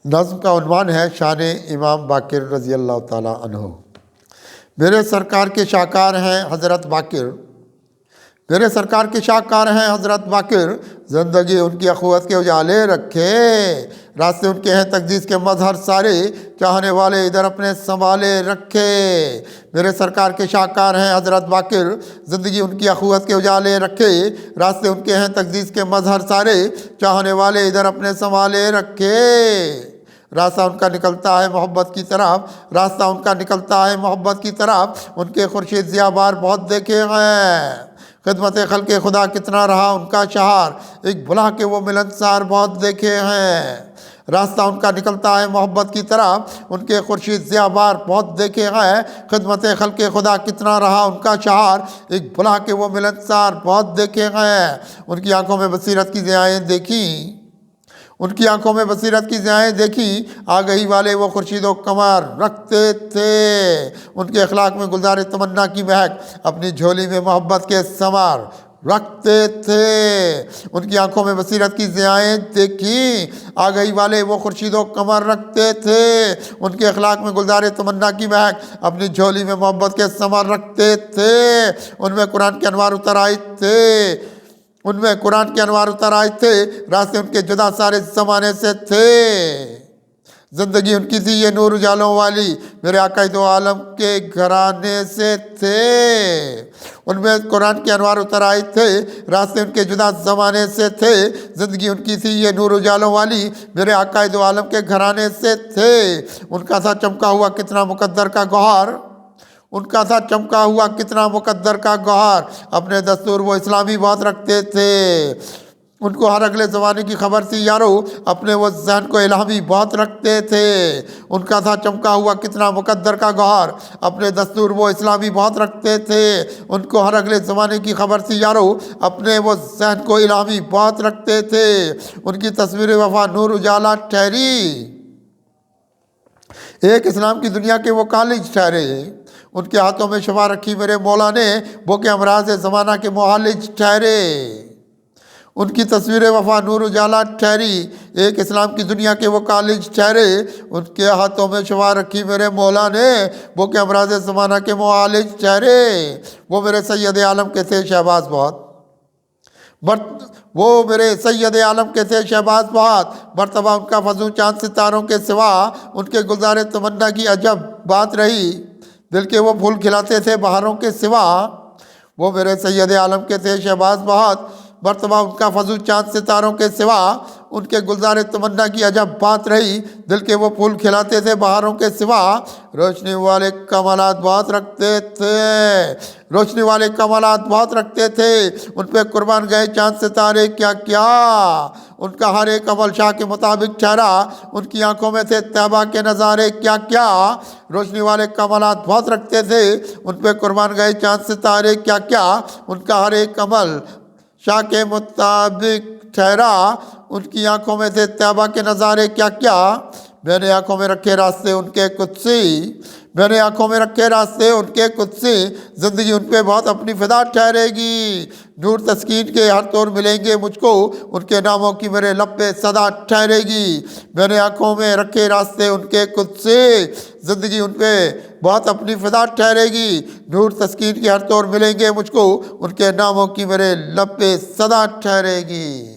نظم کا عنوان ہے شان امام باقر رضی اللہ تعالیٰ عنہ۔ میرے سرکار کے شاہکار ہیں حضرت باقر، میرے سرکار کے شاہکار ہیں حضرت باقر، زندگی ان کی اخوت کے اجالے رکھے، راستے ان کے ہیں تقدیس کے مظہر سارے، چاہنے والے ادھر اپنے سنبھالے رکھے۔ میرے سرکار کے شاہکار ہیں حضرت باقر، زندگی ان کی اخوت کے اجالے رکھے، راستے ان کے ہیں تقدیس کے مظہر سارے، چاہنے والے ادھر اپنے سنبھالے رکھے۔ راستہ ان کا نکلتا ہے محبت کی طرف، راستہ ان کا نکلتا ہے محبت کی طرف، ان کے خورشید ضیاء بار بہت دیکھے ہیں، خدمت خلق خدا کتنا رہا ان کا شہار، ایک بلا کے وہ ملنسار بہت دیکھے ہیں۔ راستہ ان کا نکلتا ہے محبت کی طرف، ان کے خورشید ضیاء بار بہت دیکھے ہیں، خدمت خلق خدا کتنا رہا ان کا شہار، ایک بلا کے وہ ملنسار بہت دیکھے ہیں۔ ان کی آنکھوں میں بصیرت کی ضیائیں دیکھیں، ان کی آنکھوں میں بصیرت کی ضیائیں دیکھی، آگہی والے وہ خورشید و قمر رکھتے تھے، ان کے اخلاق میں گلزار تمنا کی مہک، اپنی جھولی میں محبت کے ثمر رکھتے تھے۔ ان کی آنکھوں میں بصیرت کی ضیائیں دیکھی، آگہی والے وہ خورشید و قمر رکھتے تھے، ان کے اخلاق میں گلزار تمنا کی مہک، اپنی جھولی میں محبت کے ثمر رکھتے تھے۔ ان میں قرآن کے انوار اتر آئے تھے، ان میں قرآن کے انوار اتر آئے تھے، راستے ان کے جدا سارے زمانے سے تھے، زندگی ان کی تھی یہ نور اجالوں والی، میرے آقا دو عالم کے گھرانے سے تھے۔ ان میں قرآن کے انوار اتر آئے تھے، راستے ان کے جدا زمانے سے تھے، زندگی ان کی تھی یہ نور اجالوں والی، میرے آقا دو عالم کے گھرانے سے تھے۔ ان کا تھا چمکا ہوا کتنا مقدر کا گوہر، ان کا تھا چمکا ہوا کتنا مقدر کا گوہر، اپنے دستور وہ اسلامی بات رکھتے تھے، ان کو ہر اگلے زمانے کی خبر تھی یارو، اپنے وہ ذہن کو الہامی بات رکھتے تھے۔ ان کا تھا چمکا ہوا کتنا مقدر کا گوہر، اپنے دستور وہ اسلامی بات رکھتے تھے، ان کو ہر اگلے زمانے کی خبر تھی یارو، اپنے وہ ذہن کو الہامی بات رکھتے تھے۔ ان کی تصویر وفا نور اجالا ٹھہری، ایک اسلام کی دنیا کے وہ کالج ٹھہرے، ان کے ہاتھوں میں شفا رکھی میرے مولا نے، وہ کہ امراض زمانہ کے معالج ٹھہرے۔ ان کی تصویر وفا نور اجالا ٹھہری، ایک اسلام کی دنیا کے وہ کالج ٹھہرے، ان کے ہاتھوں میں شفا رکھی میرے مولا نے، وہ کہ امراض زمانہ کے معالج ٹھہرے۔ وہ میرے سید عالم کے تھے شہباز بہت، وہ میرے سید عالم کے تھے شہباز بہت، مرتبہ ان کا فضو چاند ستاروں کے سوا، ان کے گلزار تمنا کی عجب بات رہی، دل کے وہ پھول کھلاتے تھے بہاروں کے سوا۔ وہ میرے سید عالم کے تھے شہباز بہت، مرتبہ ان کا فضو چاند ستاروں کے سوا، ان کے گلزار تمنا کی عجب بات رہی، دل کے وہ پھول کھلاتے تھے بہاروں کے سوا۔ روشنی والے کمالات بہت رکھتے تھے، روشنی والے کمالات بہت رکھتے تھے، ان پہ قربان گئے چاند ستارے کیا کیا، ان کا ہر ایک عمل شاہ کے مطابق ٹھہرا، ان کی آنکھوں میں تھے طیبہ کے نظارے کیا کیا۔ روشنی والے کمالات بہت رکھتے تھے، ان پہ قربان گئے چاند ستارے کیا کیا، ان کا ہر ایک عمل شاہ کے مطابق ٹھہرا، ان کی آنکھوں میں تھے طیبہ کے نظارے کیا کیا۔ میں نے آنکھوں میں رکھے راستے ان کے قدسی، میں نے آنکھوں میں رکھے راستے ان کے قدسی، زندگی ان پہ بہت اپنی فدا ٹھہرے گی، نور تسکین کے ہر طور ملیں گے مجھ کو، ان کے ناموں کی میرے لب پہ صدا ٹھہرے گی۔ میں نے آنکھوں میں رکھے راستے ان کے قدسی، زندگی ان پہ بہت اپنی فدا ٹھہرے گی، نور تسکین کے ہر طور ملیں گے مجھ کو، ان کے ناموں کی میرے لب پہ صدا ٹھہرے گی۔